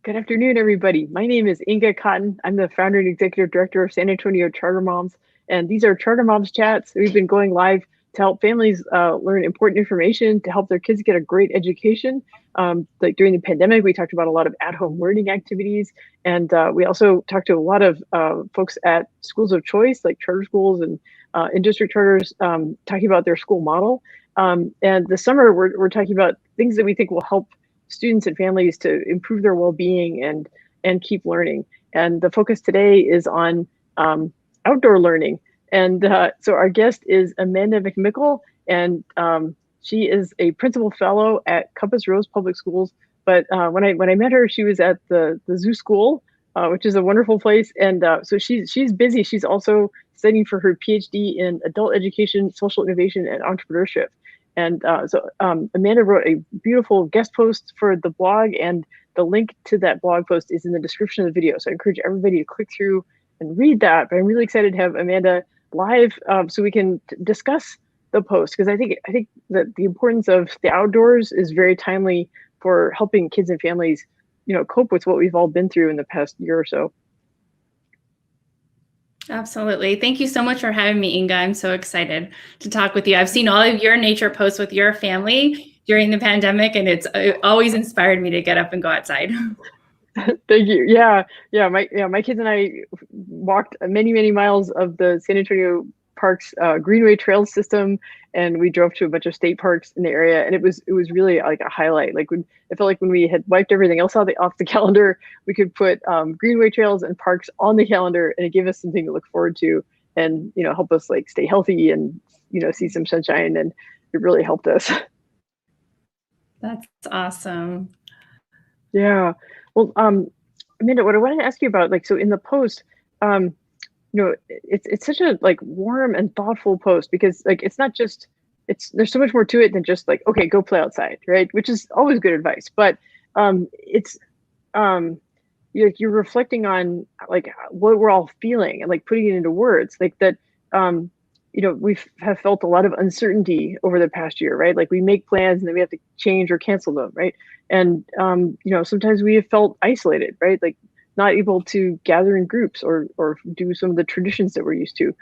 Good afternoon, everybody. My name is Inga Cotton. I'm the founder and executive director of San Antonio Charter Moms, and these are Charter Moms Chats. We've been going live to help families learn important information to help their kids get a great education. Like during the pandemic, we talked about a lot of at-home learning activities, and we also talked to a lot of folks at schools of choice, like charter schools and in-district charters, talking about their school model. And this summer, we're talking about things that we think will help students and families to improve their well-being and keep learning. And the focus today is on outdoor learning. And so our guest is Amanda McMickle, and she is a principal fellow at Compass Rose Public Schools. But when I met her, she was at the zoo school, which is a wonderful place. And so she's busy. She's also studying for her PhD in adult education, social innovation, and entrepreneurship. And so Amanda wrote a beautiful guest post for the blog, and the link to that blog post is in the description of the video. So I encourage everybody to click through and read that. But I'm really excited to have Amanda live so we can discuss the post, because I think that the importance of the outdoors is very timely for helping kids and families, cope with what we've all been through in the past year or so. Absolutely. Thank you so much for having me, Inga. I'm so excited to talk with you. I've seen all of your nature posts with your family during the pandemic, and it always inspired me to get up and go outside. Thank you. Yeah. My kids and I walked many miles of the San Antonio Parks Greenway Trails system, and we drove to a bunch of state parks in the area, and it was really like a highlight. Like it felt like when we had wiped everything else off the calendar, we could put Greenway Trails and parks on the calendar, and it gave us something to look forward to, and help us like stay healthy and see some sunshine, and it really helped us. That's awesome. Yeah. Well, Amanda, what I wanted to ask you about, like, so in the post, it's such a like warm and thoughtful post, because like it's not just there's so much more to it than just like, okay, go play outside, right? Which is always good advice, but it's you're reflecting on like what we're all feeling and like putting it into words, like that. We have felt a lot of uncertainty over the past year, right? Like we make plans and then we have to change or cancel them, right? And sometimes we have felt isolated, right? Like not able to gather in groups or do some of the traditions that we're used to.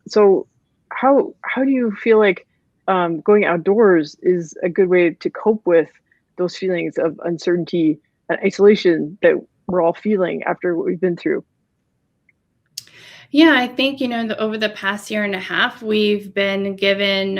So how do you feel like going outdoors is a good way to cope with those feelings of uncertainty and isolation that we're all feeling after what we've been through? Yeah, I think, over the past year and a half, we've been given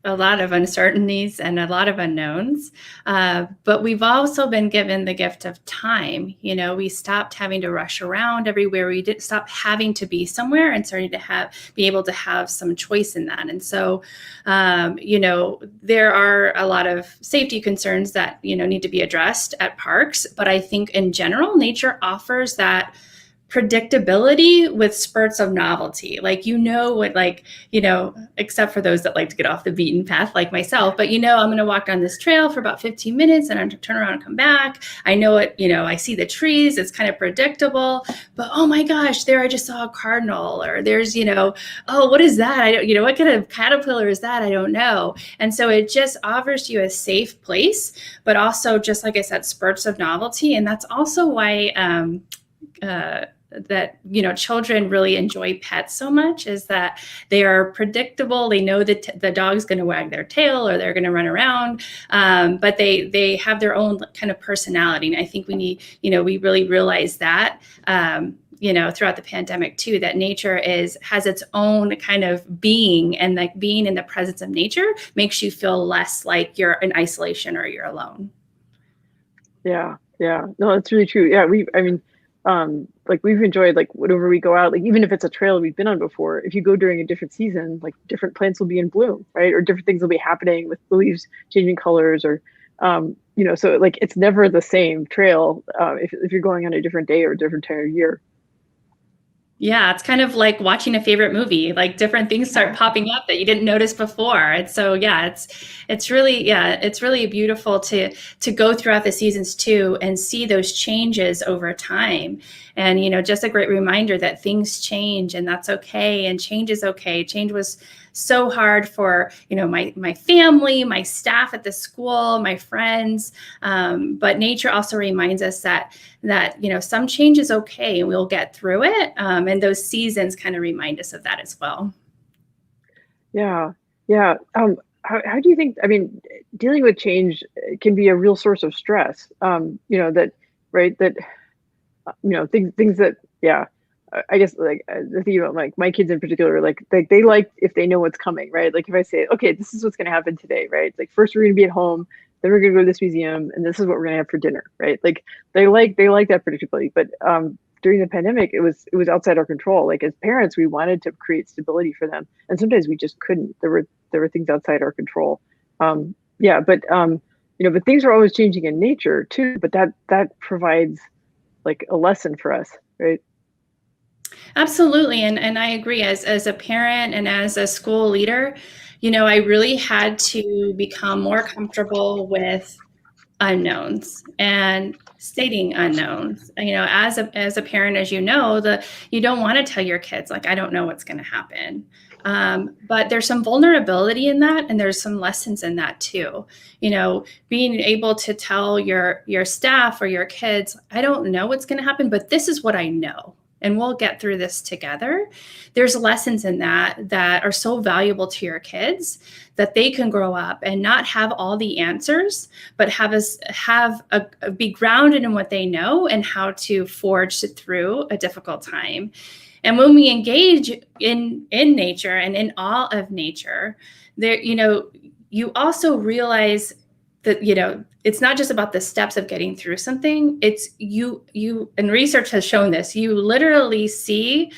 a lot of uncertainties and a lot of unknowns, but we've also been given the gift of time. We stopped having to rush around everywhere. We did stop having to be somewhere and started to be able to have some choice in that. And so, there are a lot of safety concerns that, need to be addressed at parks. But I think in general, nature offers that predictability with spurts of novelty. Like, except for those that like to get off the beaten path like myself, but I'm going to walk down this trail for about 15 minutes and I'm going to turn around and come back. I know it, I see the trees, it's kind of predictable, but oh my gosh, there I just saw a cardinal, or there's, oh, what is that? I don't, what kind of caterpillar is that? I don't know. And so it just offers you a safe place, but also, just like I said, spurts of novelty. And that's also why, that children really enjoy pets so much, is that they are predictable. They know that the dog's going to wag their tail or they're going to run around, but they have their own kind of personality. And I think we really realize that throughout the pandemic too, that nature has its own kind of being, and like being in the presence of nature makes you feel less like you're in isolation or you're alone. Yeah, no, that's really true. Yeah, like we've enjoyed like whenever we go out, like even if it's a trail we've been on before, if you go during a different season, like different plants will be in bloom, right? Or different things will be happening with the leaves changing colors, or so like it's never the same trail if you're going on a different day or a different time of year. Yeah, it's kind of like watching a favorite movie, like different things start popping up that you didn't notice before. And so, yeah, it's really beautiful to go throughout the seasons too and see those changes over time. And, just a great reminder that things change and that's okay. And change is okay. Change was so hard for, my family, my staff at the school, my friends. But nature also reminds us that some change is okay and we'll get through it. And those seasons kind of remind us of that as well. Yeah. Yeah. How do you think, I mean, dealing with change can be a real source of stress, that, right, that, things that, yeah, I guess like the thing about like my kids in particular, like they like if they know what's coming, right? Like if I say, okay, this is what's going to happen today, right? Like first we're going to be at home, then we're going to go to this museum, and this is what we're going to have for dinner, right? Like they like that predictability. But during the pandemic, it was outside our control. Like as parents, we wanted to create stability for them, and sometimes we just couldn't. There were things outside our control. Yeah, but things are always changing in nature too. But that provides like a lesson for us, right? Absolutely. And I agree, as a parent and as a school leader, I really had to become more comfortable with unknowns and stating unknowns. As a parent, as you don't want to tell your kids, like, I don't know what's going to happen. But there's some vulnerability in that, and there's some lessons in that too. Being able to tell your staff or your kids, I don't know what's going to happen, but this is what I know, and we'll get through this together. There's lessons in that are so valuable to your kids, that they can grow up and not have all the answers, but be grounded in what they know and how to forge through a difficult time. And when we engage in nature and in all of nature, there, you also realize that, it's not just about the steps of getting through something. It's you, and research has shown this, you literally see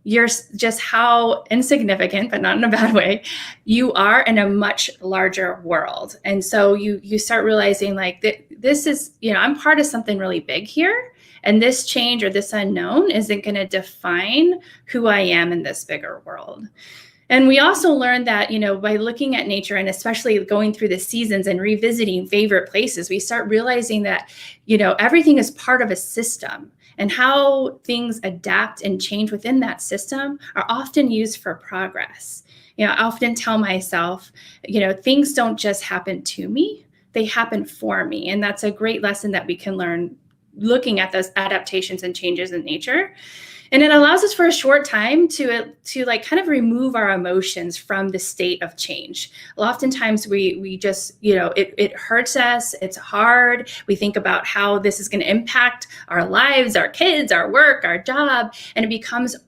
just how insignificant, but not in a bad way, you are in a much larger world. And so you start realizing like this is, I'm part of something really big here. And this change or this unknown isn't going to define who I am in this bigger world. And we also learned that, by looking at nature and especially going through the seasons and revisiting favorite places, we start realizing that, everything is part of a system, and how things adapt and change within that system are often used for progress. I often tell myself, things don't just happen to me, they happen for me. And that's a great lesson that we can learn looking at those adaptations and changes in nature. And it allows us for a short time to like kind of remove our emotions from the state of change. Oftentimes we just, it hurts us. It's hard. We think about how this is going to impact our lives, our kids, our work, our job. And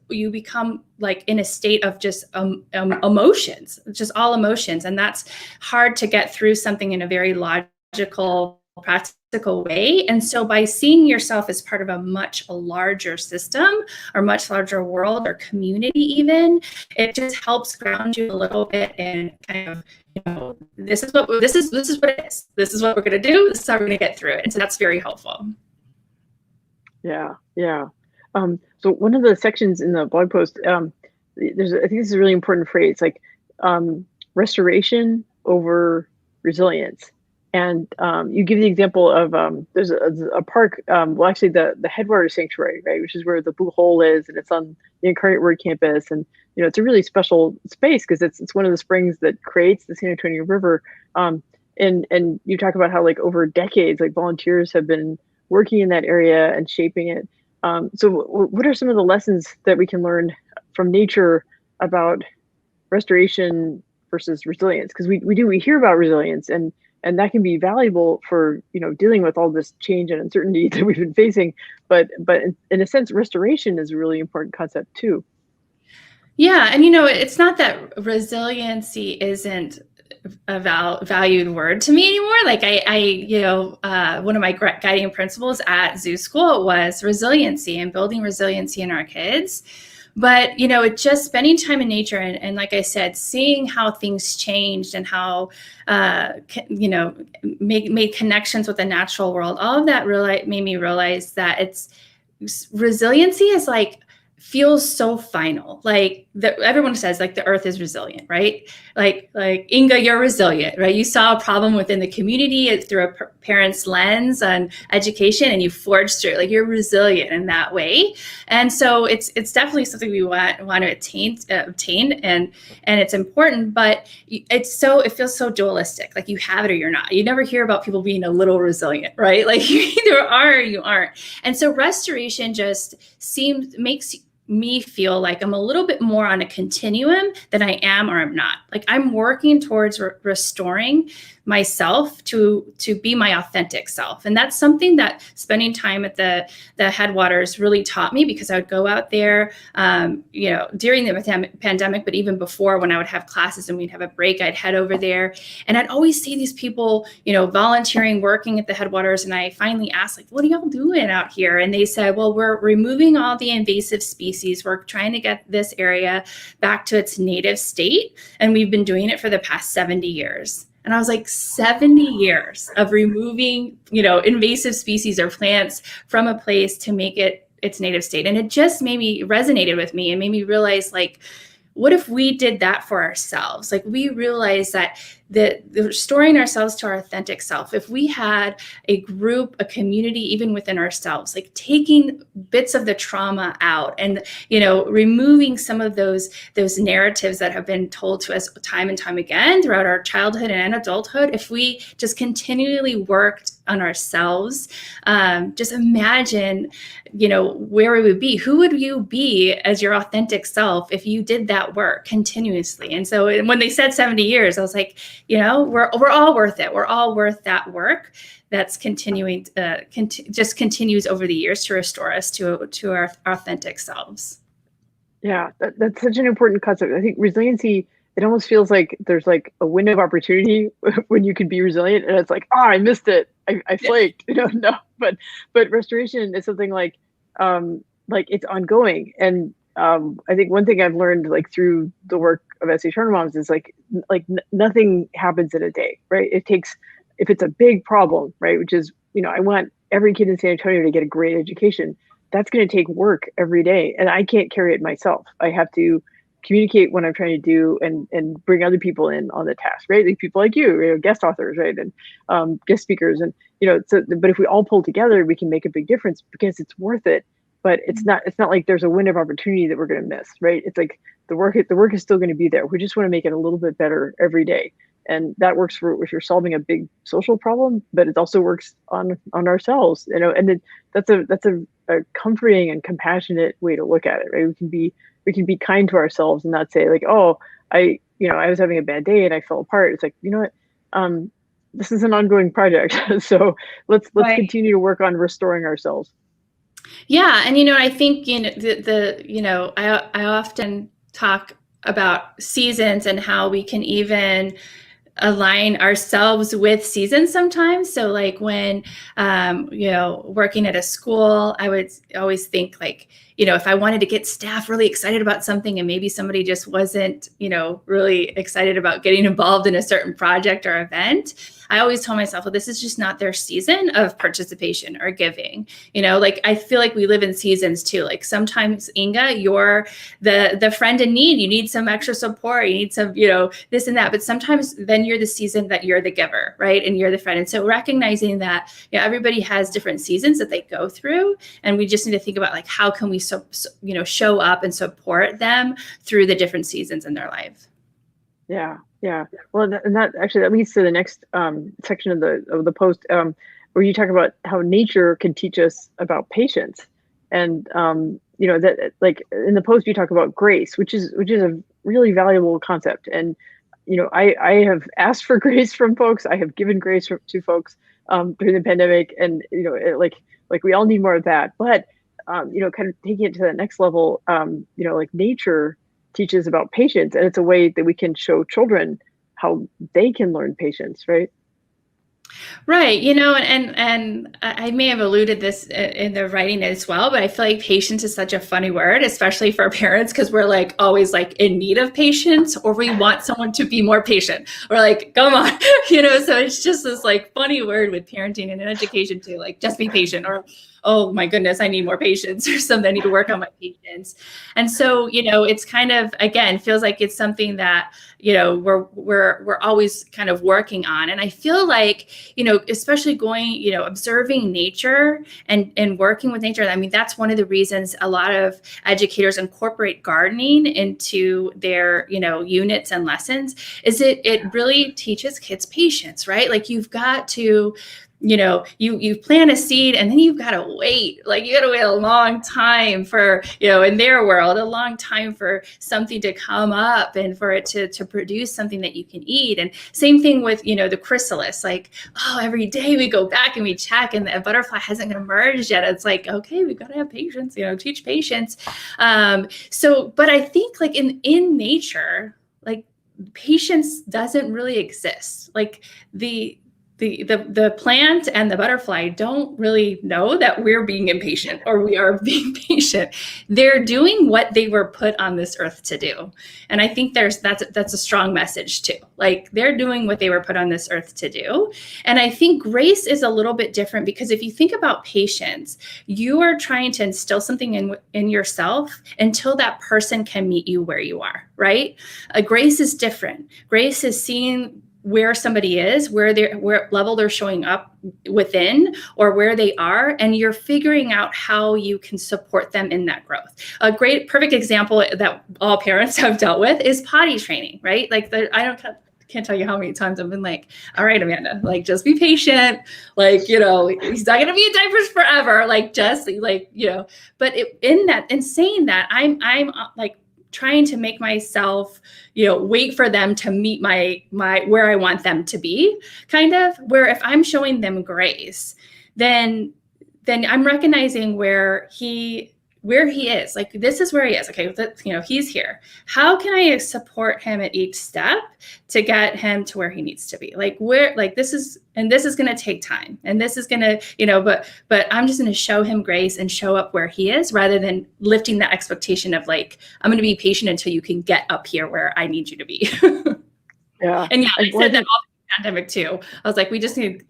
you become like in a state of just emotions, just all emotions. And that's hard to get through something in a very logical, practical way. And so by seeing yourself as part of a much larger system or much larger world or community even, it just helps ground you a little bit and kind of, this is what it is. This is what we're going to do. This is how we're going to get through it. And so that's very helpful. Yeah, yeah. So one of the sections in the blog post, I think this is a really important phrase, like restoration over resilience. And you give the example of there's a park, actually the Headwater Sanctuary, right, which is where the Blue Hole is, and it's on the Incarnate Word campus, and it's a really special space because it's one of the springs that creates the San Antonio River. And you talk about how like over decades, like volunteers have been working in that area and shaping it. So what are some of the lessons that we can learn from nature about restoration versus resilience? Because we hear about resilience, and that can be valuable for dealing with all this change and uncertainty that we've been facing. But in a sense, restoration is a really important concept too. Yeah, and it's not that resiliency isn't a valued word to me anymore. Like one of my guiding principles at zoo school was resiliency and building resiliency in our kids. But, it's just spending time in nature and like I said, seeing how things changed and how, made connections with the natural world. All of that really made me realize that resiliency is like feels so final. Like everyone says, like the earth is resilient, right? Like Inga, you're resilient, right? You saw a problem within the community through a parent's lens on education, and you forged through. Like you're resilient in that way, and so it's definitely something we want to obtain, and it's important. But it feels so dualistic. Like you have it or you're not. You never hear about people being a little resilient, right? Like you either are or you aren't. And so restoration just makes me feel like I'm a little bit more on a continuum than I am or I'm not. Like I'm working towards restoring myself to be my authentic self. And that's something that spending time at the headwaters really taught me, because I would go out there, during the pandemic, but even before, when I would have classes and we'd have a break, I'd head over there, and I'd always see these people, volunteering, working at the headwaters. And I finally asked, like, what are y'all doing out here? And they said, well, we're removing all the invasive species. We're trying to get this area back to its native state. And we've been doing it for the past 70 years. And I was like, 70 years of removing, invasive species or plants from a place to make it its native state. And it just resonated with me and made me realize, like, what if we did that for ourselves? Like we realized that the restoring ourselves to our authentic self, if we had a group, a community, even within ourselves, like taking bits of the trauma out and, removing some of those narratives that have been told to us time and time again throughout our childhood and adulthood, if we just continually worked on ourselves, just imagine, where we would be. Who would you be as your authentic self if you did that work continuously? And so when they said 70 years, I was like, we're all worth it. We're all worth that work that's continuing, just continues over the years to restore us to our authentic selves. Yeah, that's such an important concept. I think resiliency, it almost feels like there's like a window of opportunity when you can be resilient, and it's like, I missed it. I flaked, no, but restoration is something like it's ongoing. And I think one thing I've learned, like through the work of SA Charter Moms, is like nothing happens in a day, right? It takes, if it's a big problem, right, which is, I want every kid in San Antonio to get a great education. That's going to take work every day, and I can't carry it myself. I have to communicate what I'm trying to do and bring other people in on the task, right? Like people like you, guest authors, right? And guest speakers. And, but if we all pull together, we can make a big difference because it's worth it. But it's not like there's a window of opportunity that we're going to miss, right? It's like the work is still going to be there. We just want to make it a little bit better every day. And that works for if you're solving a big social problem, but it also works on ourselves, and that's a comforting and compassionate way to look at it, right? We can be kind to ourselves and not say like, oh, I was having a bad day and I fell apart. It's like, this is an ongoing project. So let's Right. continue to work on restoring ourselves. Yeah. And, I think, I often talk about seasons and how we can even align ourselves with seasons sometimes. So like when, working at a school, I would always think like, if I wanted to get staff really excited about something and maybe somebody just wasn't, really excited about getting involved in a certain project or event, I always tell myself, well, this is just not their season of participation or giving. Like I feel like we live in seasons too. Like sometimes, Inga, you're the friend in need. You need some extra support. You need some, this and that. But sometimes then you're the season that you're the giver, right? And you're the friend. And so recognizing that, everybody has different seasons that they go through, and we just need to think about like how can we show up and support them through the different seasons in their life. Yeah. Well, and that actually that leads to the next section of the post, where you talk about how nature can teach us about patience, and that like in the post you talk about grace, which is a really valuable concept. And I have asked for grace from folks. I have given grace to folks during the pandemic, and like we all need more of that. But kind of taking it to the next level, like nature teaches about patience, and it's a way that we can show children how they can learn patience, right? Right. And I may have alluded this in the writing as well, but I feel like patience is such a funny word, especially for parents, because we're like always like in need of patience, or we want someone to be more patient. We're like, come on, so it's just this like funny word with parenting and in education too, like just be patient, or oh my goodness, I need more patience or something. I need to work on my patience. And so, it's kind of, again, feels like it's something that, we're always kind of working on. And I feel like, especially going, observing nature and working with nature. I mean, that's one of the reasons a lot of educators incorporate gardening into their, units and lessons, is it really teaches kids patience, right? Like you've got to, you plant a seed and then you've got to wait, like you got to wait a long time for, in their world, a long time for something to come up and for it to produce something that you can eat. And same thing with, the chrysalis, like, oh, every day we go back and we check and the butterfly hasn't emerged yet. It's like, okay, we've got to have patience, teach patience. But I think like in nature, like patience doesn't really exist. Like the plant and the butterfly don't really know that we're being impatient or we are being patient. They're doing what they were put on this earth to do. And I think that's a strong message too. Like they're doing what they were put on this earth to do. And I think grace is a little bit different, because if you think about patience, you are trying to instill something in yourself until that person can meet you where you are, right? Grace is different. Grace is seeing where somebody is, where level they're showing up within, or where they are, and you're figuring out how you can support them in that growth. A great, perfect example that all parents have dealt with is potty training, right? Like can't tell you how many times I've been like, all right, Amanda, like just be patient. Like, he's not going to be in diapers forever. Like, just like, but in saying that, I'm like trying to make myself, wait for them to meet my where I want them to be, kind of, where if I'm showing them grace, then I'm recognizing where he is. Like, this is where he is. Okay, he's here. How can I support him at each step to get him to where he needs to be? Like, this is going to take time, and this is going to, but I'm just going to show him grace and show up where he is, rather than lifting that expectation of like, I'm going to be patient until you can get up here where I need you to be. Yeah. And I said that all the pandemic too. I was like, we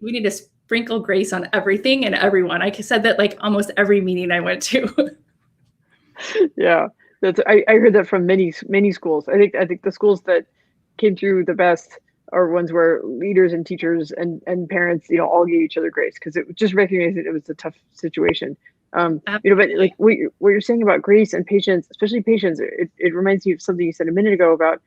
need to sprinkle grace on everything and everyone. I said that like almost every meeting I went to. Yeah, I heard that from many schools. I think the schools that came through the best are ones where leaders and teachers and parents, all gave each other grace, because it just recognized that it was a tough situation. But like what you're saying about grace and patience, especially patience, it reminds me of something you said a minute ago about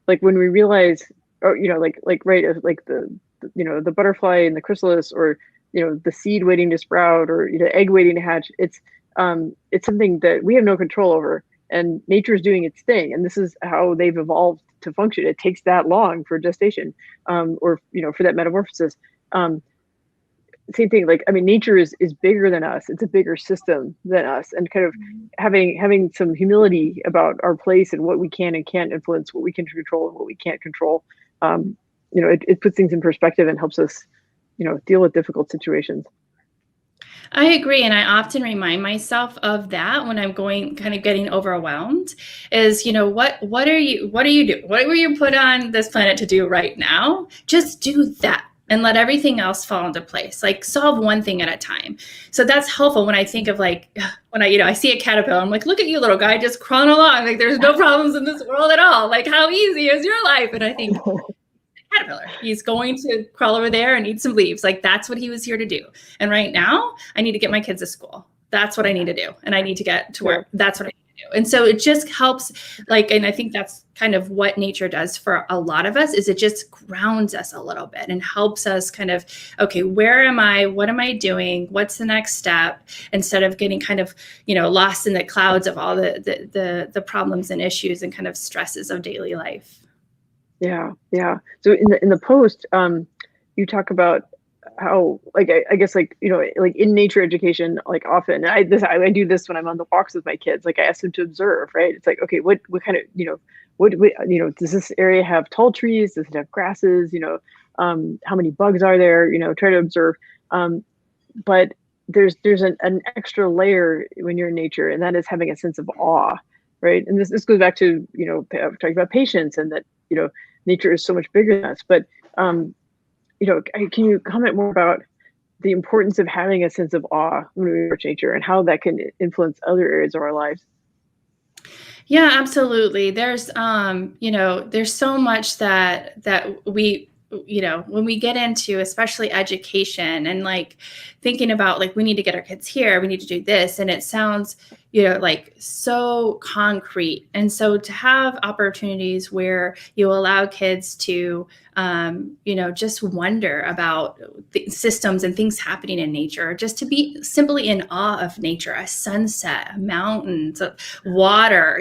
like when we realize, or like right, like the butterfly and the chrysalis, or the seed waiting to sprout, or egg waiting to hatch. It's something that we have no control over, and nature is doing its thing, and this is how they've evolved to function. It takes that long for gestation, or for that metamorphosis. Same thing. Like, I mean, nature is bigger than us. It's a bigger system than us, and kind of having some humility about our place and what we can and can't influence, what we can control and what we can't control. It puts things in perspective and helps us, deal with difficult situations. I agree. And I often remind myself of that when I'm kind of getting overwhelmed, is, what are you doing? What were you put on this planet to do right now? Just do that and let everything else fall into place. Like, solve one thing at a time. So that's helpful when I think of like, when I see a caterpillar, I'm like, look at you, little guy, just crawling along. Like, there's no problems in this world at all. Like, how easy is your life? And I think, caterpillar, he's going to crawl over there and eat some leaves. Like, that's what he was here to do. And right now I need to get my kids to school. That's what I need to do. And I need to get to work. That's what I need to do. And so it just helps, like, and I think that's kind of what nature does for a lot of us, is it just grounds us a little bit and helps us kind of, okay, where am I? What am I doing? What's the next step? Instead of getting kind of, lost in the clouds of all the problems and issues and kind of stresses of daily life. Yeah. So in the post, you talk about how, like, I guess, like, like in nature education, like often I do this when I'm on the walks with my kids. Like, I ask them to observe, right? It's like, okay, what kind of, does this area have tall trees? Does it have grasses? how many bugs are there, try to observe. But there's an extra layer when you're in nature, and that is having a sense of awe, right? And this goes back to, talking about patience, and that, nature is so much bigger than us. But, can you comment more about the importance of having a sense of awe when we approach nature, and how that can influence other areas of our lives? Yeah, absolutely. There's so much that we, when we get into, especially education and like thinking about like, we need to get our kids here, we need to do this. And it sounds, like so concrete. And so to have opportunities where you allow kids to, just wonder about the systems and things happening in nature, just to be simply in awe of nature, a sunset, mountains, water,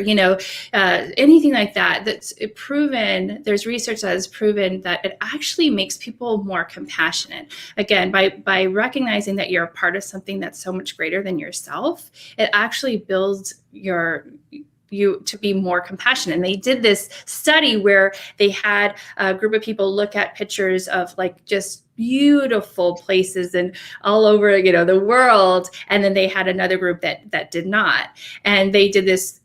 anything like that, that's proven, there's research that has proven that it actually makes people more compassionate. Again, by recognizing that you're a part of something that's so much greater than yourself, it actually builds you to be more compassionate. And they did this study where they had a group of people look at pictures of like just beautiful places and all over, the world. And then they had another group that did not. And they did this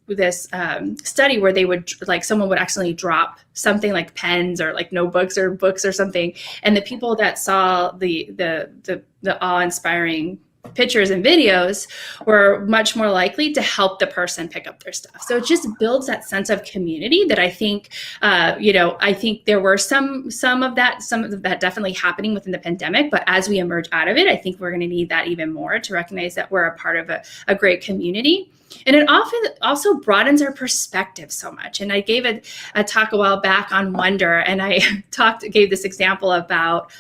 study where they would, like, someone would accidentally drop something like pens or like notebooks or books or something. And the people that saw the awe-inspiring pictures and videos were much more likely to help the person pick up their stuff. So it just builds that sense of community that I think, I think there were some of that definitely happening within the pandemic, but as we emerge out of it, I think we're going to need that even more, to recognize that we're a part of a great community. And it often also broadens our perspective so much. And I gave a talk a while back on wonder, and I gave this example about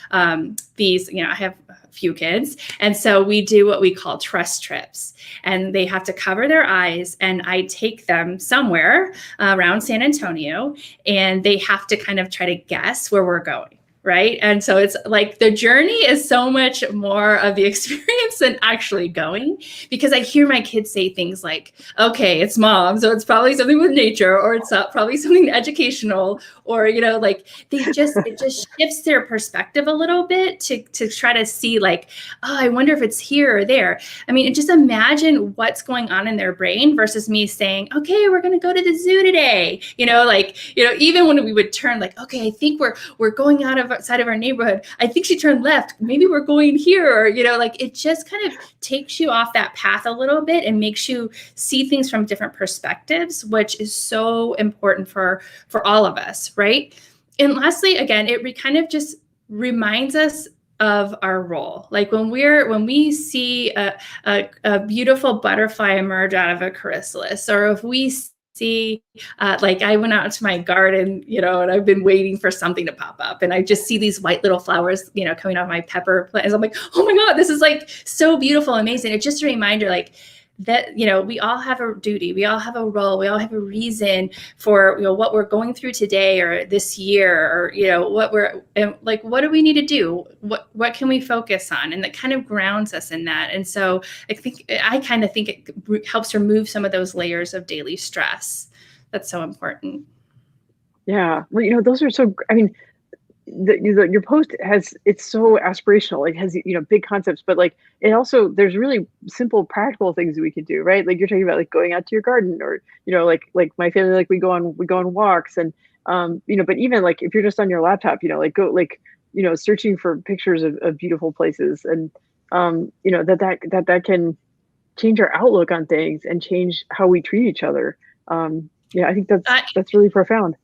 these, I have a few kids. And so we do what we call trust trips, and they have to cover their eyes, and I take them somewhere around San Antonio, and they have to kind of try to guess where we're going. Right. And so it's like the journey is so much more of the experience than actually going, because I hear my kids say things like, okay, it's mom, so it's probably something with nature, or it's probably something educational, or, like it just shifts their perspective a little bit to try to see like, oh, I wonder if it's here or there. I mean, just imagine what's going on in their brain versus me saying, okay, we're going to go to the zoo today. Even when we would turn like, okay, I think we're going outside of our neighborhood. I think she turned left. Maybe we're going here, or, it just kind of takes you off that path a little bit and makes you see things from different perspectives, which is so important for all of us. Right. And lastly, again, it kind of just reminds us of our role. Like when we see a beautiful butterfly emerge out of a chrysalis, or if we see, like I went out to my garden, and I've been waiting for something to pop up, and I just see these white little flowers, coming off my pepper plants. I'm like, oh my God, this is like so beautiful, amazing. It's just a reminder, like, that, we all have a duty, we all have a role, we all have a reason for, what we're going through today or this year, or, what do we need to do? What can we focus on? And that kind of grounds us in that. And so I kind of think it helps remove some of those layers of daily stress. That's so important. Yeah. Well, those are so, I mean, your post it's so aspirational, like has, big concepts, but like it also, there's really simple practical things that we can do, right? Like you're talking about like going out to your garden, or, like my family, like we go on walks, and, but even like if you're just on your laptop, like go, like, searching for pictures of beautiful places, and, that can change our outlook on things and change how we treat each other. Yeah, I think that's really profound.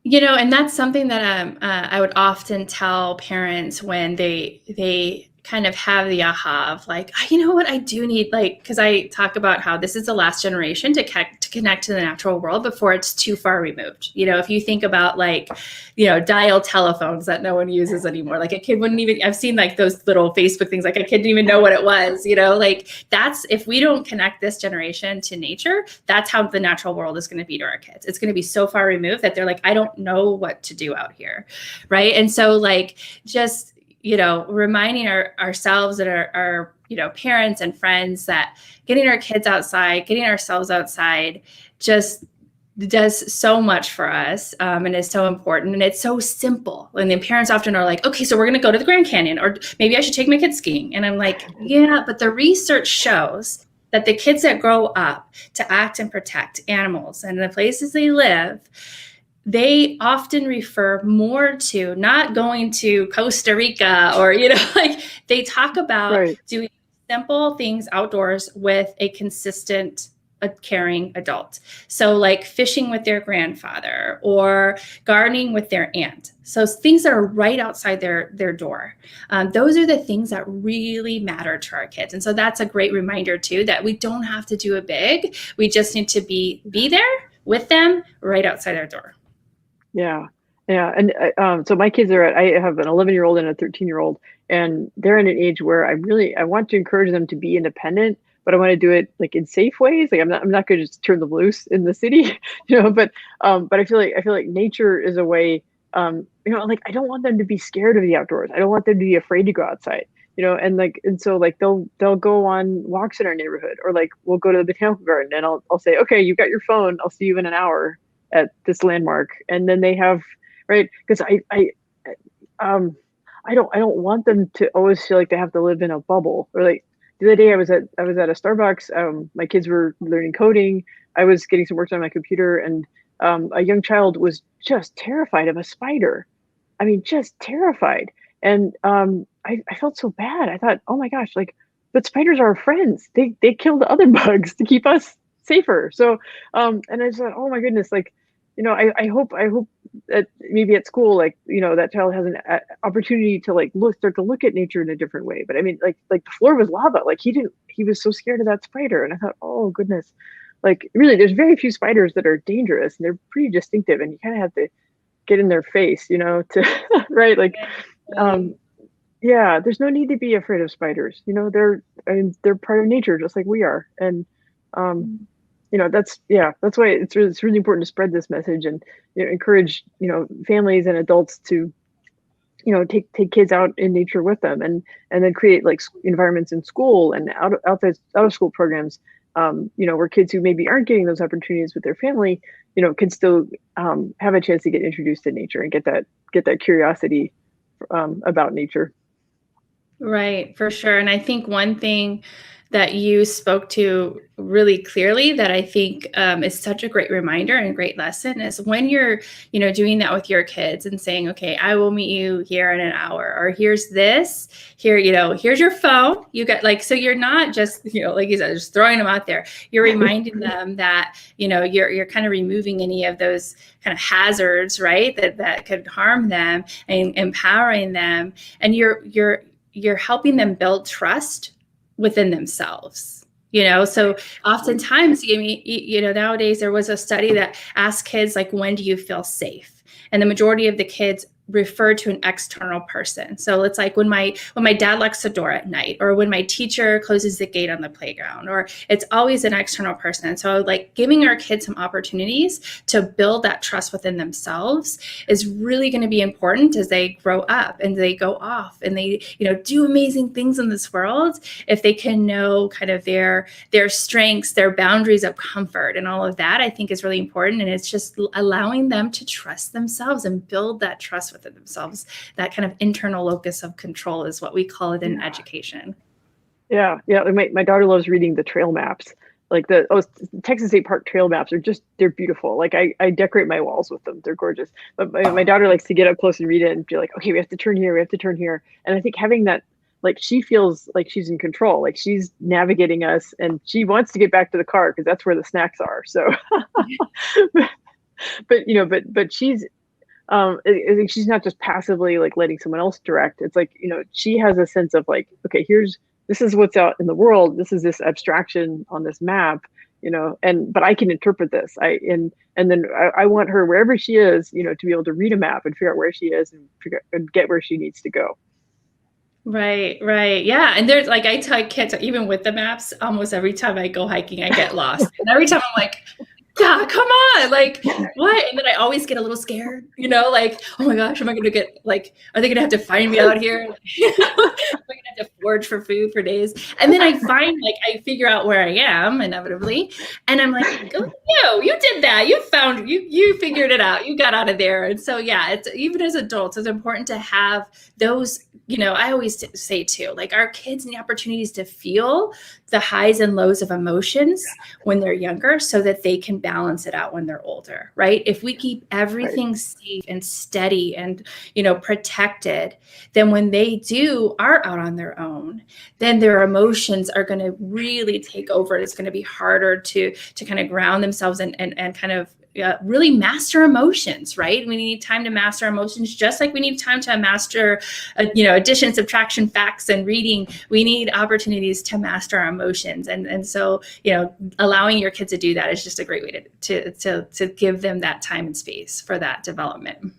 And that's something that I would often tell parents when they kind of have the aha of like, oh, you know what, I do need, like, because I talk about how this is the last generation to connect to the natural world before it's too far removed. If you think about like, dial telephones that no one uses anymore, like a kid wouldn't even, I've seen like those little Facebook things, like a kid didn't even know what it was, like that's, if we don't connect this generation to nature, that's how the natural world is going to be to our kids. It's going to be so far removed that they're like, I don't know what to do out here. Right. And so like, just, reminding ourselves that our parents and friends that getting our kids outside, getting ourselves outside just does so much for us, and is so important, and it's so simple. And the parents often are like, okay, so we're going to go to the Grand Canyon, or maybe I should take my kids skiing. And I'm like, yeah, but the research shows that the kids that grow up to act and protect animals and the places they live, they often refer more to not going to Costa Rica, or, like they talk about Right. doing simple things outdoors with a consistent, a caring adult. So like fishing with their grandfather or gardening with their aunt. So things that are right outside their door. Those are the things that really matter to our kids. And so that's a great reminder too, that we don't have to do it big. We just need to be there with them right outside our door. Yeah. Yeah. And so my kids I have an 11-year-old and a 13-year-old, and they're in an age where I want to encourage them to be independent, but I want to do it like in safe ways. Like I'm not going to just turn them loose in the city, but I feel like nature is a way, like I don't want them to be scared of the outdoors. I don't want them to be afraid to go outside, and so like they'll go on walks in our neighborhood, or like we'll go to the botanical garden, and I'll say, okay, you got your phone. I'll see you in an hour at this landmark. And then they have, right, because I don't want them to always feel like they have to live in a bubble. Or like the other day I was at a Starbucks. My kids were learning coding. I was getting some work done on my computer, and a young child was just terrified of a spider. I mean, just terrified. And I felt so bad. I thought, oh my gosh, like, but spiders are our friends. They kill the other bugs to keep us safer. So and I just thought, oh my goodness, like, I hope that maybe at school, like, that child has an opportunity to like start to look at nature in a different way. But I mean, like the floor was lava. Like he was so scared of that spider. And I thought, oh goodness, like really, there's very few spiders that are dangerous, and they're pretty distinctive, and you kind of have to get in their face, to right. Like, yeah, there's no need to be afraid of spiders. They're part of nature, just like we are. And, that's why it's really important to spread this message, and encourage families and adults to take kids out in nature with them, and then create like environments in school and out of school programs, where kids who maybe aren't getting those opportunities with their family, can still have a chance to get introduced to nature and get that curiosity about nature. Right, for sure. And I think one thing that you spoke to really clearly that I think is such a great reminder and great lesson is when you're, doing that with your kids and saying, okay, I will meet you here in an hour, or here's this, here's your phone. You got like, so you're not just, like you said, just throwing them out there. You're reminding them that, you're kind of removing any of those kind of hazards, right? That could harm them, and empowering them. And you're helping them build trust within themselves, so oftentimes, nowadays there was a study that asked kids, like, when do you feel safe? And the majority of the kids refer to an external person. So it's like when my dad locks the door at night, or when my teacher closes the gate on the playground, or it's always an external person. And so like giving our kids some opportunities to build that trust within themselves is really going to be important as they grow up and they go off and they, do amazing things in this world. If they can know kind of their strengths, their boundaries of comfort and all of that, I think is really important. And it's just allowing them to trust themselves and build that trust within themselves. That kind of internal locus of control is what we call it in education. Yeah. My daughter loves reading the trail maps. Like the Texas State Park trail maps they're beautiful. Like I decorate my walls with them. They're gorgeous. But my daughter likes to get up close and read it and be like, okay, we have to turn here. We have to turn here. And I think having that, like, she feels like she's in control, like she's navigating us, and she wants to get back to the car because that's where the snacks are. So, but she's, I think she's not just passively like letting someone else direct. It's like, she has a sense of like, okay, this is what's out in the world. This is this abstraction on this map, but I can interpret this. And then I want her, wherever she is, to be able to read a map and figure out where she is and get where she needs to go. Right. Yeah. And there's like, I tell kids, even with the maps, almost every time I go hiking, I get lost. And every time I'm like, God, come on, like, what? And then I always get a little scared, like, oh my gosh, am I going to get, like, are they going to have to find me out here? Am I going to have to forage for food for days. And then I find, like, I figure out where I am inevitably. And I'm like, go you did that. You figured it out. You got out of there. And so, yeah, it's, even as adults, it's important to have those, I always say too, like, our kids need opportunities to feel the highs and lows of emotions when they're younger so that they can balance it out when they're older, right? If we keep everything safe and steady and, protected, then when they are out on their own, then their emotions are going to really take over. It's going to be harder to kind of ground themselves and kind of really master emotions, right? We need time to master emotions, just like we need time to master, addition, subtraction, facts, and reading. We need opportunities to master our emotions, and so allowing your kids to do that is just a great way to give them that time and space for that development.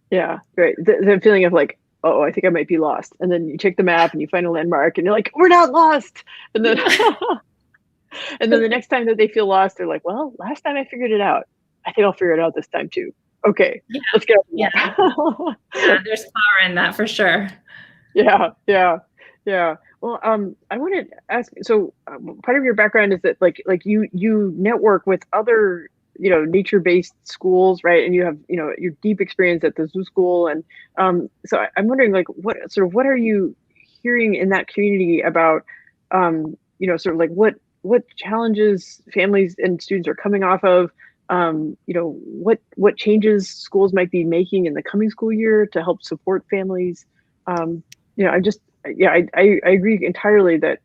Yeah, right. The feeling of like, oh, I think I might be lost, and then you check the map and you find a landmark, and you're like, we're not lost, and then. And then the next time that they feel lost, they're like, well, last time I figured it out. I think I'll figure it out this time too. Okay, let's go. Yeah, there's power in that for sure. Yeah. Well, I wanted to ask, so part of your background is that like you network with other, nature-based schools, right? And you have, your deep experience at the zoo school. And so I'm wondering, like, what are you hearing in that community about, sort of like what challenges families and students are coming off of, what changes schools might be making in the coming school year to help support families. I agree entirely that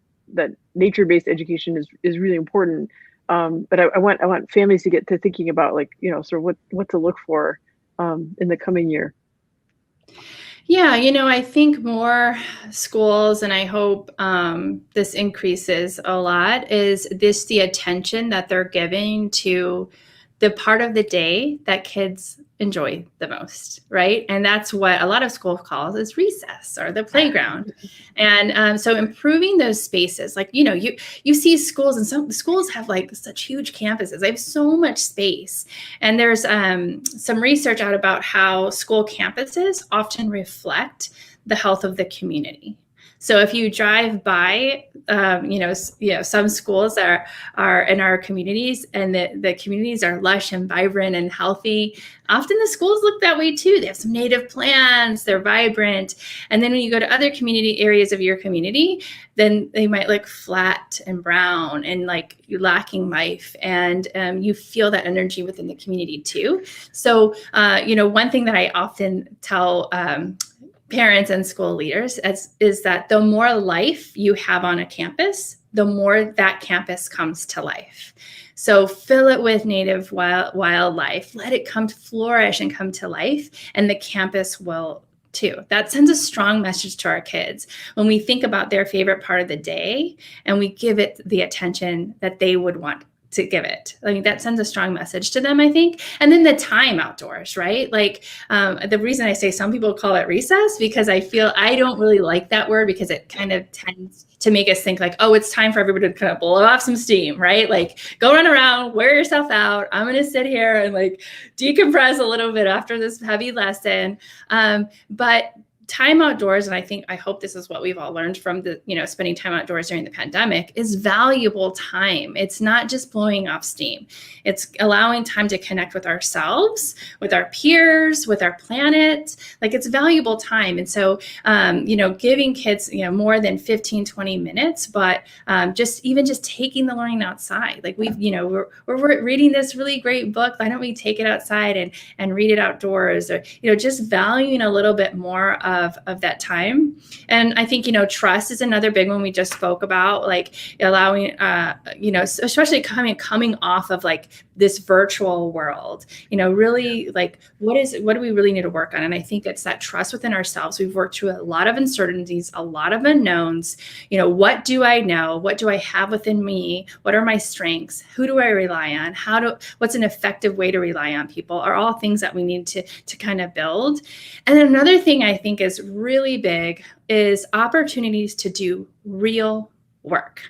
nature-based education is really important. But I want families to get to thinking about, like, sort of what to look for in the coming year. Yeah, I think more schools, and I hope this increases a lot, is the attention that they're giving to the part of the day that kids enjoy the most, right? And that's what a lot of school calls is recess or the playground. And so improving those spaces, like, you see schools, and some schools have like such huge campuses. They have so much space. And there's some research out about how school campuses often reflect the health of the community. So if you drive by, some schools are in our communities, and the communities are lush and vibrant and healthy, often the schools look that way too. They have some native plants, they're vibrant. And then when you go to other community areas of your community, then they might look flat and brown and like you're lacking life. And you feel that energy within the community too. So, one thing that I often tell parents and school leaders is that the more life you have on a campus, the more that campus comes to life. So fill it with native wildlife, let it come to flourish and come to life, and the campus will too. That sends a strong message to our kids when we think about their favorite part of the day and we give it the attention that they would want to give it. I mean, that sends a strong message to them, I think. And then the time outdoors, right? Like the reason I say some people call it recess, because I don't really like that word, because it kind of tends to make us think like, oh, it's time for everybody to kind of blow off some steam, right? Like go run around, wear yourself out. I'm going to sit here and like decompress a little bit after this heavy lesson. But time outdoors, and I hope this is what we've all learned from spending time outdoors during the pandemic, is valuable time. It's not just blowing off steam. It's allowing time to connect with ourselves, with our peers, with our planet. Like it's valuable time. And so, giving kids, more than 15, 20 minutes, but just taking the learning outside. Like we're reading this really great book. Why don't we take it outside and read it outdoors, or, just valuing a little bit more of that time. And I think, trust is another big one we just spoke about, like allowing, especially coming off of like this virtual world, really like what do we really need to work on? And I think it's that trust within ourselves. We've worked through a lot of uncertainties, a lot of unknowns. What do I know? What do I have within me? What are my strengths? Who do I rely on? What's an effective way to rely on people, are all things that we need to kind of build. And then another thing I think is really big is opportunities to do real work.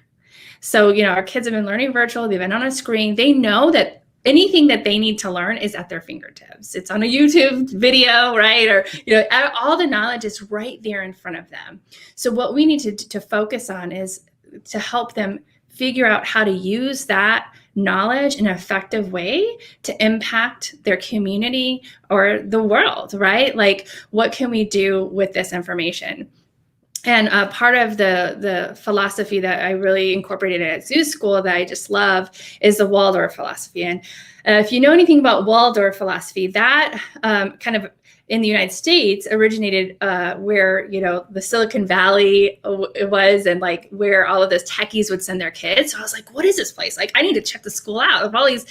So, our kids have been learning virtual, they've been on a screen, they know that anything that they need to learn is at their fingertips. It's on a YouTube video, right? Or, all the knowledge is right there in front of them. So what we need to focus on is to help them figure out how to use that knowledge in an effective way to impact their community or the world, right? Like, what can we do with this information? And part of the philosophy that I really incorporated at Zoo School that I just love is the Waldorf philosophy. And if you know anything about Waldorf philosophy, that kind of in the United States originated where, the Silicon Valley was, and like where all of those techies would send their kids. So I was like, what is this place? Like, I need to check the school out. If all these,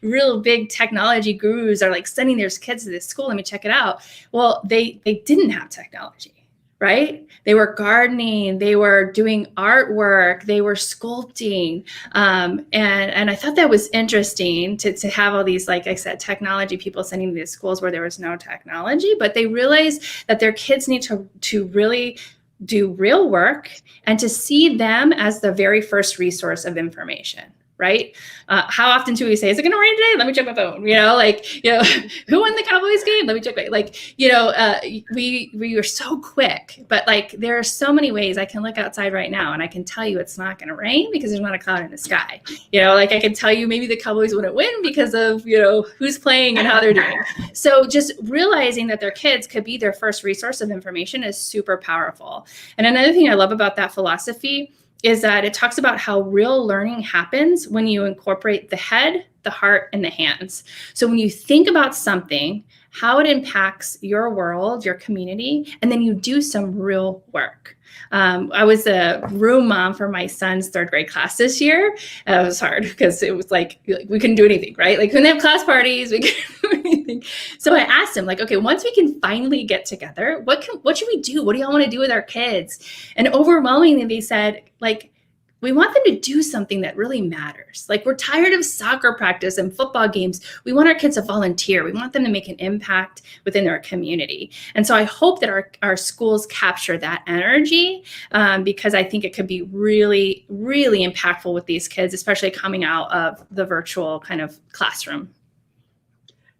real big technology gurus are like sending their kids to this school, let me check it out. Well, they didn't have technology. Right? They were gardening, they were doing artwork, they were sculpting. And I thought that was interesting to have all these, like I said, technology people sending to these schools where there was no technology, but they realized that their kids need to really do real work and to see them as the very first resource of information. Right? How often do we say, is it going to rain today? Let me check my phone. Who won the Cowboys game? Let me check we are so quick, but like, there are so many ways I can look outside right now and I can tell you it's not going to rain because there's not a cloud in the sky. Like, I can tell you maybe the Cowboys wouldn't win because of, who's playing and how they're doing. So just realizing that their kids could be their first resource of information is super powerful. And another thing I love about that philosophy is that it talks about how real learning happens when you incorporate the head, the heart, and the hands. So when you think about something, how it impacts your world, your community, and then you do some real work. I was a room mom for my son's third grade class this year. It was hard because it was like we couldn't do anything, right? Like, couldn't have class parties, we couldn't do anything. So I asked him, like, okay, once we can finally get together, what should we do? What do y'all want to do with our kids? And overwhelmingly, they said, like, we want them to do something that really matters. Like, we're tired of soccer practice and football games. We want our kids to volunteer. We want them to make an impact within our community. And so I hope that our schools capture that energy because I think it could be really, really impactful with these kids, especially coming out of the virtual kind of classroom.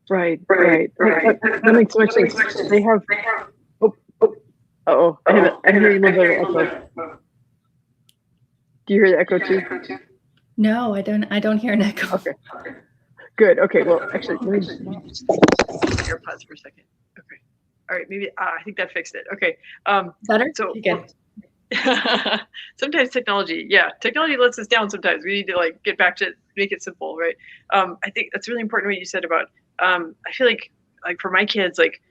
Right. That makes so much sense. They have, I hear you a little bit of echo. Do you hear the echo too? No, I don't hear an echo. Okay. Good. Okay. Well, actually, let me just AirPods for a second. Okay. All right. Maybe I think that fixed it. Okay. Better? So sometimes technology lets us down. Sometimes we need to like get back to make it simple, right? I think that's really important what you said about. I feel like for my kids, like,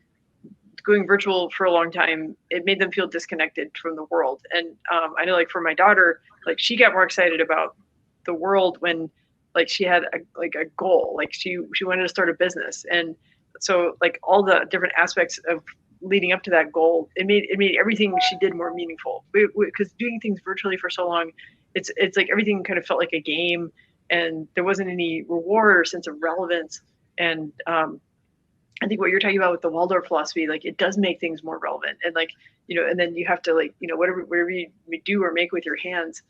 going virtual for a long time, it made them feel disconnected from the world. And I know, like, for my daughter, like, she got more excited about the world when, like, she had a goal, like she wanted to start a business. And so, like, all the different aspects of leading up to that goal, it made everything she did more meaningful. Because doing things virtually for so long, it's like everything kind of felt like a game, and there wasn't any reward or sense of relevance. And I think what you're talking about with the Waldorf philosophy, like, it does make things more relevant, and like, and then you have to, like, whatever you do or make with your hands,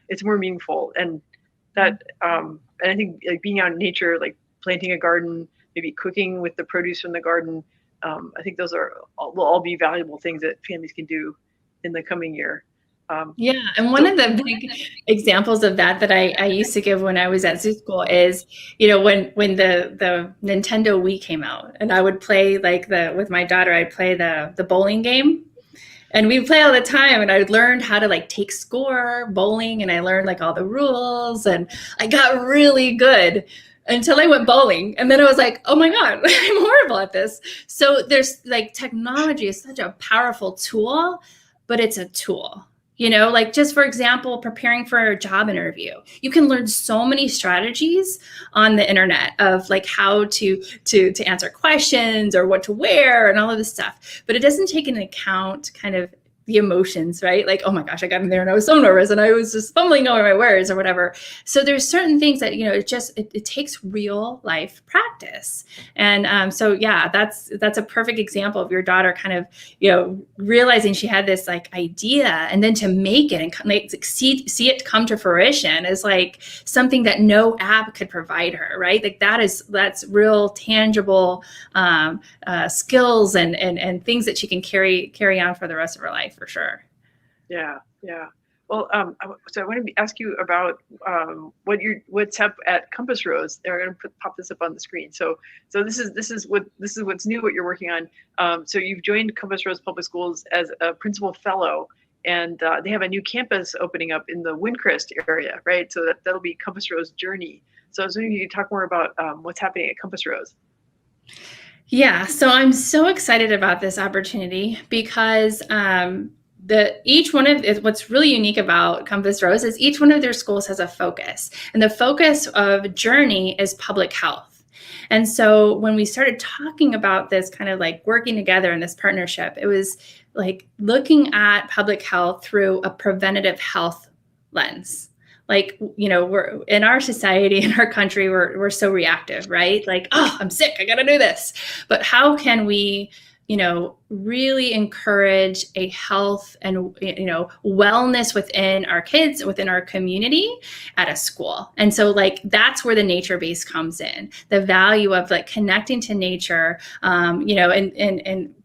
it's more meaningful. And that, and I think, like, being out in nature, like planting a garden, maybe cooking with the produce from the garden, I think those will all be valuable things that families can do in the coming year. Yeah, and one of the big examples of that I used to give when I was at Zoo School is, when the Nintendo Wii came out, and I would play with my daughter, I'd play the bowling game, and we'd play all the time, and I learned how to like take score bowling, and I learned like all the rules, and I got really good until I went bowling, and then I was like, oh my God, I'm horrible at this. So there's like, technology is such a powerful tool, but it's a tool. Like, just for example, preparing for a job interview, you can learn so many strategies on the internet of like how to answer questions or what to wear and all of this stuff. But it doesn't take into account kind of the emotions, right? Like, oh my gosh, I got in there and I was so nervous and I was just fumbling over my words or whatever. So there's certain things that, it takes real life practice. And so, yeah, that's a perfect example of your daughter kind of, realizing she had this like idea, and then to make it and like see it come to fruition is like something that no app could provide her, right? Like that's real tangible skills and things that she can carry on for the rest of her life, for sure. Yeah. Well, so I want to ask you about what's up at Compass Rose. They're going to pop this up on the screen. So this is what's new. What you're working on. So you've joined Compass Rose Public Schools as a principal fellow, and they have a new campus opening up in the Windcrest area, right? So that'll be Compass Rose Journey. So I was wondering if you could talk more about what's happening at Compass Rose. Yeah, so I'm so excited about this opportunity because what's really unique about Compass Rose is each one of their schools has a focus, and the focus of Journey is public health. And so when we started talking about this kind of like working together in this partnership, it was like looking at public health through a preventative health lens. Like, we're in our society, in our country, we're so reactive, right? Like, oh, I'm sick, I gotta do this. But how can we, really encourage a health and, wellness within our kids, within our community at a school? And so like, that's where the nature base comes in, the value of like connecting to nature, and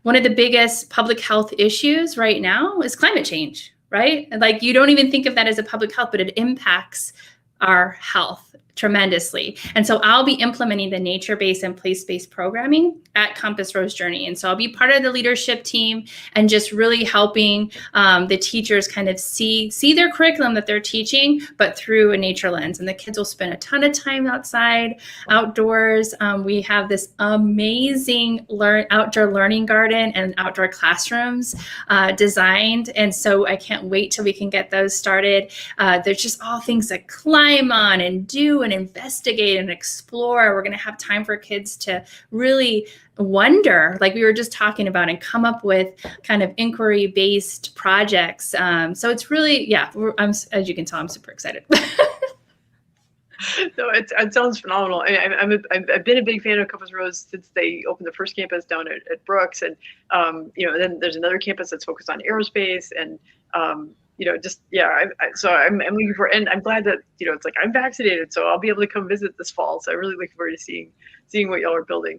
one of the biggest public health issues right now is climate change. Right? Like you don't even think of that as a public health, but it impacts our health tremendously. And so I'll be implementing the nature-based and place-based programming at Compass Rose Journey. And so I'll be part of the leadership team and just really helping the teachers kind of see their curriculum that they're teaching, but through a nature lens. And the kids will spend a ton of time outside, outdoors. We have this amazing outdoor learning garden and outdoor classrooms designed. And so I can't wait till we can get those started. There's just all things to climb on and do and investigate and explore. We're going to have time for kids to really wonder, like we were just talking about, and come up with kind of inquiry-based projects. So it's really, as you can tell, I'm super excited. No, it sounds phenomenal. I've been a big fan of Compass Rose since they opened the first campus down at Brooks, and then there's another campus that's focused on aerospace, and so I'm looking for, and I'm glad that it's like I'm vaccinated, so I'll be able to come visit this fall. So I'm really looking forward to seeing what y'all are building.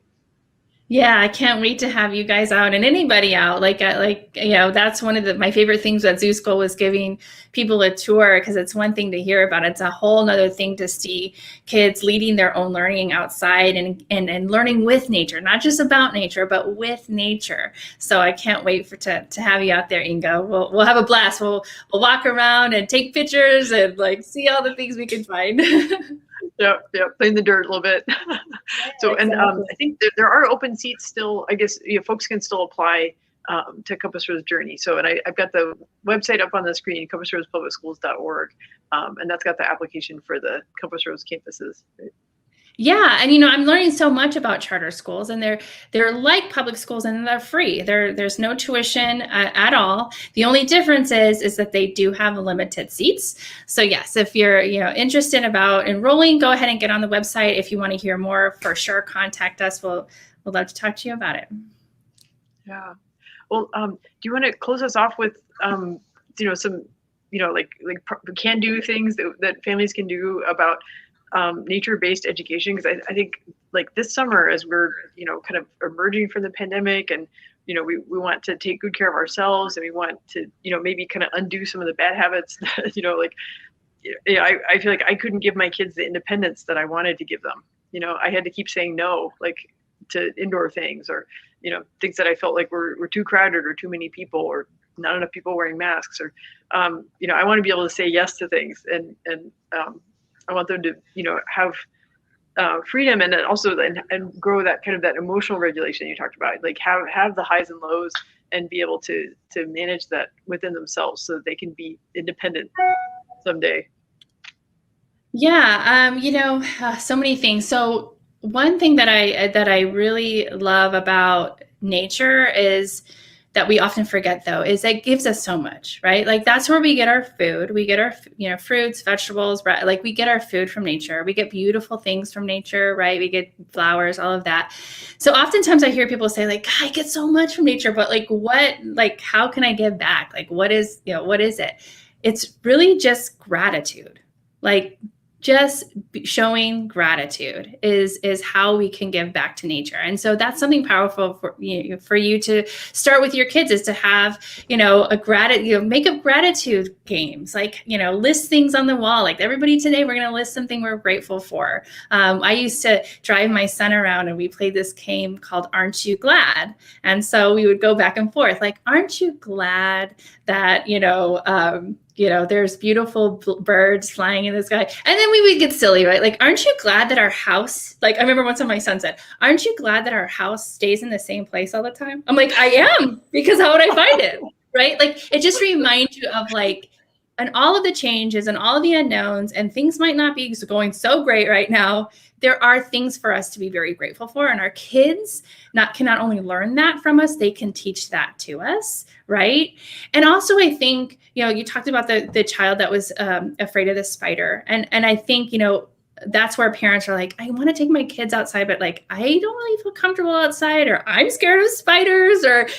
Yeah, I can't wait to have you guys out and anybody out. That's one of my favorite things at Zoo School was giving people a tour, because it's one thing to hear about. It's a whole nother thing to see kids leading their own learning outside and learning with nature, not just about nature, but with nature. So I can't wait to have you out there, Inga. We'll have a blast. We'll walk around and take pictures and like see all the things we can find. Yeah, play in the dirt a little bit. So, and I think there are open seats still. I guess folks can still apply to Compass Rose Journey. So, and I've got the website up on the screen, compassrosepublicschools.org, and that's got the application for the Compass Rose campuses. Right? Yeah, and I'm learning so much about charter schools, and they're like public schools, and they're free. There's no tuition at all. The only difference is that they do have limited seats. So yes, if you're interested about enrolling, go ahead and get on the website. If you want to hear more, for sure, contact us. We'll love to talk to you about it. Yeah. Well, do you want to close us off with some like can-do things that families can do about nature-based education? Because I think like this summer, as we're kind of emerging from the pandemic, and we want to take good care of ourselves, and we want to maybe kind of undo some of the bad habits that, I feel like I couldn't give my kids the independence that I wanted to give them. I had to keep saying no, like to indoor things, or things that I felt like were too crowded, or too many people, or not enough people wearing masks, or I want to be able to say yes to things, and I want them to, have freedom, and then also and grow that kind of that emotional regulation you talked about, like have the highs and lows, and be able to manage that within themselves so that they can be independent someday. Yeah, so many things. So one thing that I really love about nature is that we often forget, though, is that it gives us so much, right? Like that's where we get our food. We get our, fruits, vegetables, right? Like we get our food from nature. We get beautiful things from nature, right? We get flowers, all of that. So oftentimes I hear people say like, I get so much from nature, but how can I give back? Like, what is it? It's really just gratitude. Like just showing gratitude is how we can give back to nature. And so that's something powerful for you to start with your kids, is to have, make up gratitude games, like, list things on the wall. Like everybody today, we're going to list something we're grateful for. I used to drive my son around and we played this game called Aren't You Glad? And so we would go back and forth, like, aren't you glad that, there's beautiful birds flying in the sky? And then we would get silly, right? Like, aren't you glad that our house, like, I remember once my son said, aren't you glad that our house stays in the same place all the time? I'm like, I am, because how would I find it? Right? Like, it just reminds you of like, and all of the changes and all of the unknowns, and things might not be going so great right now. There are things for us to be very grateful for. And our kids can not only learn that from us, they can teach that to us, right? And also, I think, you talked about the child that was afraid of the spider. And I think, that's where parents are like, I want to take my kids outside, but like, I don't really feel comfortable outside, or I'm scared of spiders, or,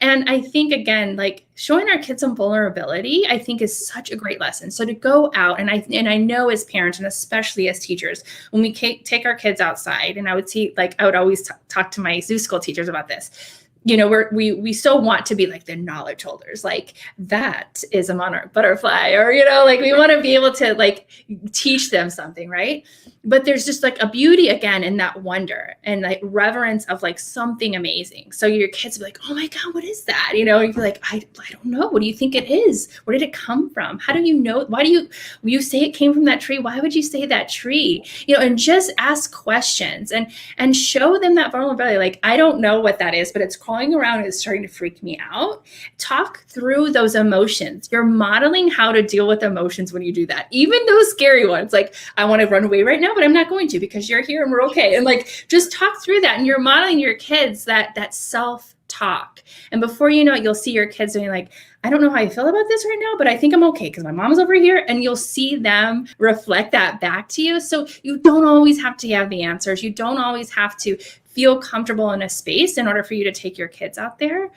and I think, again, like showing our kids some vulnerability, I think is such a great lesson. So to go out, and I know as parents, and especially as teachers, when we take our kids outside, and I would always talk to my zoo school teachers about this. We so want to be like the knowledge holders, like that is a monarch butterfly, or, like we want to be able to like teach them something, right? But there's just like a beauty, again, in that wonder and like reverence of like something amazing. So your kids will be like, oh my God, what is that? And you're like, I don't know. What do you think it is? Where did it come from? How do you know? Why do you say it came from that tree? Why would you say that tree? And just ask questions and show them that vulnerability. Like, I don't know what that is, but it's crawling around and it's starting to freak me out. Talk through those emotions. You're modeling how to deal with emotions when you do that. Even those scary ones, like, I want to run away right now, but I'm not going to, because you're here and we're okay. And like, just talk through that. And you're modeling your kids that self-talk. And before you know it, you'll see your kids doing like, I don't know how I feel about this right now, but I think I'm okay because my mom's over here. And you'll see them reflect that back to you. So you don't always have to have the answers. You don't always have to feel comfortable in a space in order for you to take your kids out there.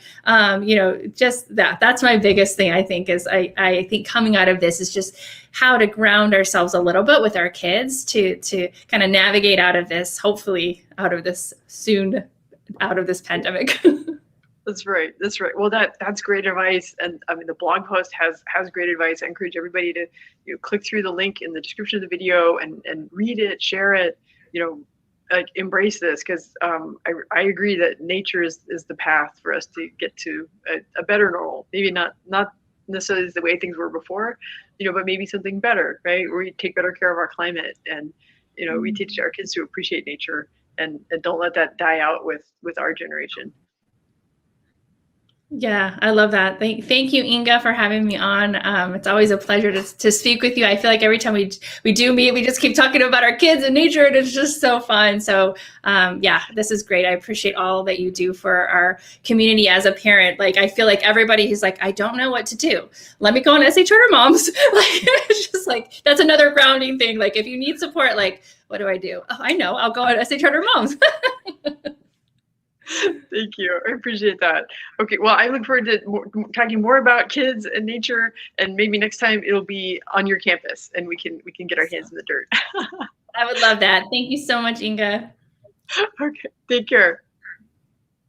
Just that's my biggest thing, I think, is I think coming out of this is just how to ground ourselves a little bit with our kids to kind of navigate out of this, hopefully out of this pandemic. That's right. Well, that's great advice. And I mean, the blog post has great advice. I encourage everybody to click through the link in the description of the video and read it, share it, embrace this, because I agree that nature is the path for us to get to a better normal. Maybe not necessarily the way things were before, but maybe something better, right? Where we take better care of our climate, and we teach our kids to appreciate nature, and don't let that die out with our generation. Yeah, I love that. Thank you, Inga, for having me on. It's always a pleasure to speak with you. I feel like every time we do meet, we just keep talking about our kids and nature, and it's just so fun. So this is great. I appreciate all that you do for our community as a parent. Like, I feel like everybody who's like, I don't know what to do, let me go on SA Charter Moms. Like, it's just like, that's another grounding thing. Like, if you need support, like, what do I do? Oh, I know, I'll go on SA Charter Moms. Thank you. I appreciate that. Okay, well, I look forward to talking more about kids and nature, and maybe next time it'll be on your campus and we can get our hands in the dirt. I would love that. Thank you so much, Inga. Okay, take care.